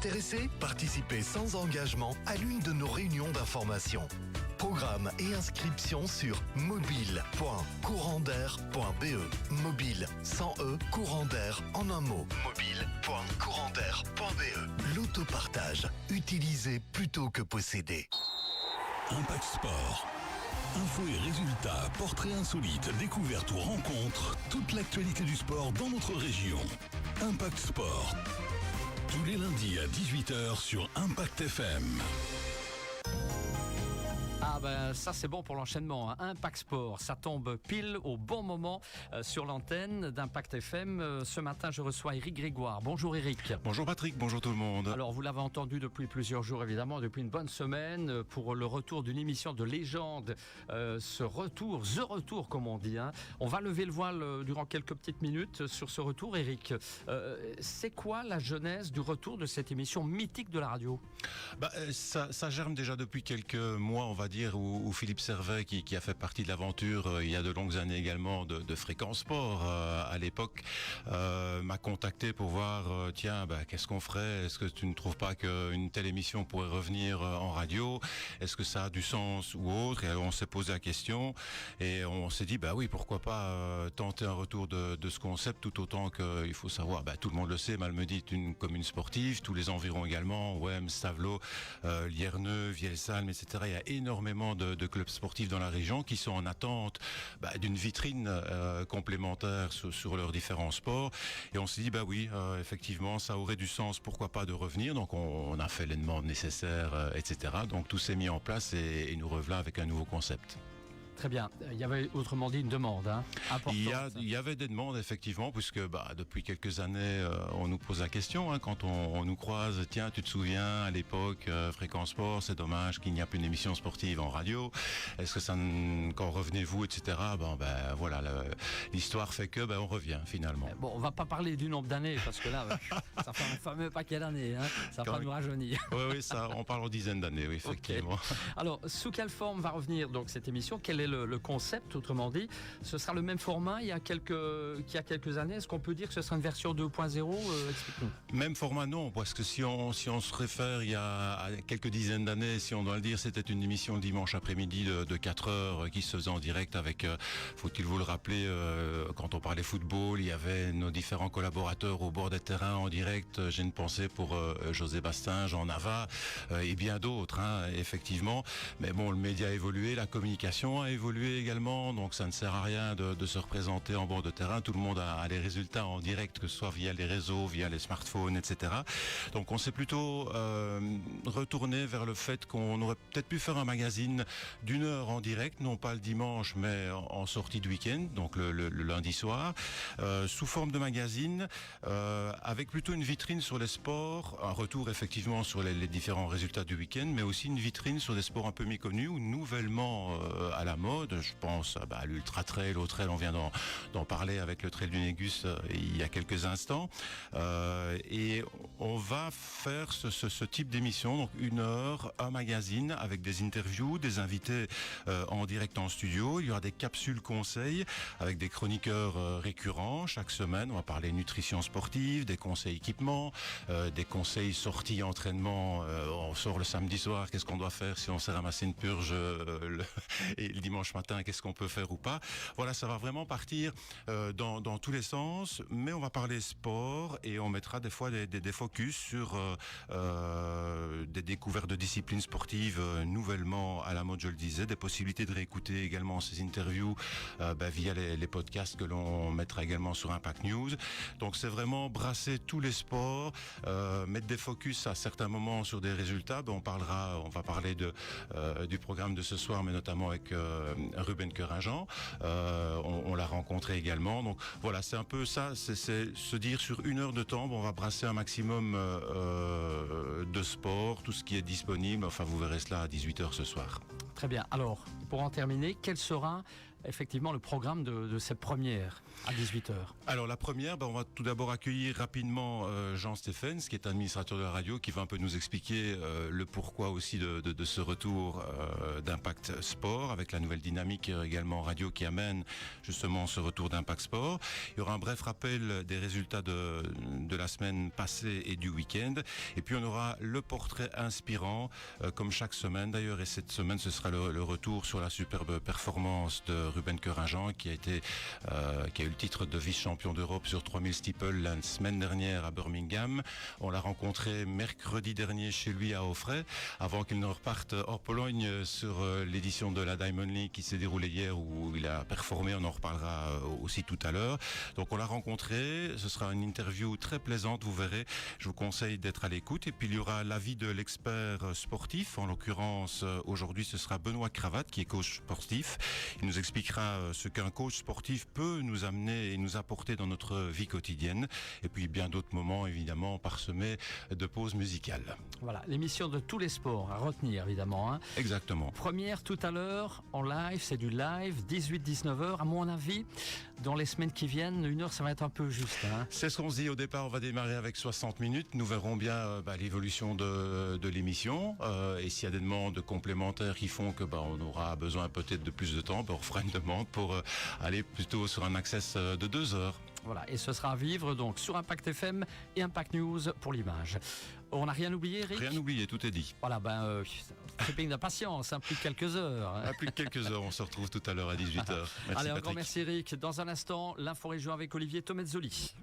Intéressé? Participez sans engagement à l'une de nos réunions d'information. Programme et inscription sur mobile.courantair.be. Mobile sans E, courant d'air en un mot. Mobile.courantair.be. L'autopartage. Utiliser plutôt que posséder. Impact Sport. Infos et résultats, portraits insolites, découvertes ou rencontres, toute l'actualité du sport dans notre région. Impact Sport. Tous les lundis à 18h sur Impact FM. Ah ben ça c'est bon pour l'enchaînement, hein. Impact Sport, ça tombe pile au bon moment sur l'antenne d'Impact FM. Ce matin je reçois Éric Grégoire. Bonjour Éric. Bonjour Patrick, bonjour tout le monde. Alors vous l'avez entendu depuis plusieurs jours évidemment, depuis une bonne semaine pour le retour d'une émission de légende. The Retour comme on dit, hein. On va lever le voile durant quelques petites minutes sur ce retour Éric. C'est quoi la genèse du retour de cette émission mythique de la radio? Ça germe déjà depuis quelques mois, on va dire, où Philippe Servet, qui a fait partie de l'aventure il y a de longues années également de Fréquence Sport à l'époque, m'a contacté pour voir qu'est-ce qu'on ferait, est-ce que tu ne trouves pas qu'une telle émission pourrait revenir en radio, est-ce que ça a du sens ou autre, et alors on s'est posé la question et on s'est dit oui, pourquoi pas tenter un retour de ce concept, tout autant qu'il faut savoir, tout le monde le sait, Malmedy est une commune sportive, tous les environs également, Wem, Stavelot, Lierneux, Vielsalm, etc. Il y a énormément de clubs sportifs dans la région qui sont en attente d'une vitrine complémentaire sur leurs différents sports. Et on s'est dit, effectivement, ça aurait du sens, pourquoi pas de revenir. Donc on a fait les demandes nécessaires, etc. Donc tout s'est mis en place et nous revenons avec un nouveau concept. Très bien. Il y avait autrement dit une demande importante. Il y avait des demandes effectivement, puisque depuis quelques années on nous pose la question quand on nous croise. Tiens, tu te souviens à l'époque Fréquence Sport, c'est dommage qu'il n'y a plus une émission sportive en radio. Est-ce que quand revenez-vous, etc. Voilà, l'histoire fait que on revient finalement. Bon, on va pas parler du nombre d'années parce que là, ça fait un fameux paquet d'années. Ça va pas nous rajeunir. Oui, ça, on parle en dizaines d'années, oui, effectivement. Okay. Alors, sous quelle forme va revenir donc cette émission? Quel est le concept, autrement dit? Ce sera le même format qu'il y a quelques années. Est-ce qu'on peut dire que ce sera une version 2.0? Explique-nous. Même format, non, parce que si on se réfère il y a quelques dizaines d'années, si on doit le dire, c'était une émission le dimanche après-midi de 4 heures qui se faisait en direct avec, faut-il vous le rappeler, quand on parlait football, il y avait nos différents collaborateurs au bord des terrains en direct. J'ai une pensée pour José Bastin, Jean Nava et bien d'autres, effectivement. Mais bon, le média a évolué, la communication a évolué également, donc ça ne sert à rien de se représenter en bord de terrain. Tout le monde a les résultats en direct, que ce soit via les réseaux, via les smartphones, etc. Donc on s'est plutôt retourné vers le fait qu'on aurait peut-être pu faire un magazine d'1 heure en direct, non pas le dimanche, mais en sortie de week-end, donc le lundi soir, sous forme de magazine, avec plutôt une vitrine sur les sports, un retour effectivement sur les différents résultats du week-end, mais aussi une vitrine sur des sports un peu méconnus ou nouvellement à la mode. Je pense à l'Ultra Trail, au trail, on vient d'en parler avec le Trail du Négus il y a quelques instants. Et on va faire ce type d'émission, donc 1 heure, un magazine avec des interviews, des invités en direct en studio. Il y aura des capsules conseils avec des chroniqueurs récurrents. Chaque semaine, on va parler nutrition sportive, des conseils équipement, des conseils sorties entraînement. On sort le samedi soir, qu'est-ce qu'on doit faire si on s'est ramassé une purge et le dimanche matin, qu'est-ce qu'on peut faire ou pas. Voilà, ça va vraiment partir dans tous les sens, mais on va parler sport et on mettra des fois des focus sur des découvertes de disciplines sportives nouvellement à la mode, je le disais, des possibilités de réécouter également ces interviews via les podcasts que l'on mettra également sur Impact News. Donc c'est vraiment brasser tous les sports, mettre des focus à certains moments sur des résultats. On va parler du programme de ce soir, mais notamment avec Ruben Keringent. On l'a rencontré également. Donc voilà, c'est un peu ça, c'est se dire sur 1 heure de temps, on va brasser un maximum de sport, tout ce qui est disponible. Enfin, vous verrez cela à 18h ce soir. Très bien. Alors, pour en terminer, quelle sera effectivement le programme de cette première à 18h. Alors la première, on va tout d'abord accueillir rapidement Jean Stephens, qui est administrateur de la radio, qui va un peu nous expliquer le pourquoi aussi de ce retour d'Impact Sport, avec la nouvelle dynamique également radio qui amène justement ce retour d'Impact Sport. Il y aura un bref rappel des résultats de la semaine passée et du week-end. Et puis on aura le portrait inspirant, comme chaque semaine d'ailleurs. Et cette semaine, ce sera le retour sur la superbe performance de Ruben Keuringen, qui a eu le titre de vice-champion d'Europe sur 3000 steeple la semaine dernière à Birmingham. On l'a rencontré mercredi dernier chez lui à Offray, avant qu'il ne reparte hors Pologne sur l'édition de la Diamond League qui s'est déroulée hier, où il a performé. On en reparlera aussi tout à l'heure. Donc on l'a rencontré, ce sera une interview très plaisante, vous verrez. Je vous conseille d'être à l'écoute. Et puis il y aura l'avis de l'expert sportif. En l'occurrence, aujourd'hui, ce sera Benoît Cravatte, qui est coach sportif. Il nous expliquera ce qu'un coach sportif peut nous amener et nous apporter dans notre vie quotidienne. Et puis bien d'autres moments, évidemment, parsemés de pauses musicales. Voilà, l'émission de tous les sports à retenir, évidemment. Exactement. Première tout à l'heure, en live, c'est du live, 18-19h. À mon avis, dans les semaines qui viennent, 1 heure, ça va être un peu juste. C'est ce qu'on se dit au départ, on va démarrer avec 60 minutes. Nous verrons bien l'évolution de l'émission. Et s'il y a des demandes complémentaires qui font que on aura besoin peut-être de plus de temps, on fera une demande pour aller plutôt sur un access de 2 heures. Voilà, et ce sera à vivre donc sur Impact FM et Impact News pour l'image. On n'a rien oublié, Eric ? Rien oublié, tout est dit. Voilà, tripping d'impatience, plus de quelques heures. Plus de quelques heures, on se retrouve tout à l'heure à 18h. Merci, Allez, un Patrick. grand merci, Eric. Dans un instant, l'info région avec Olivier Tomezzoli.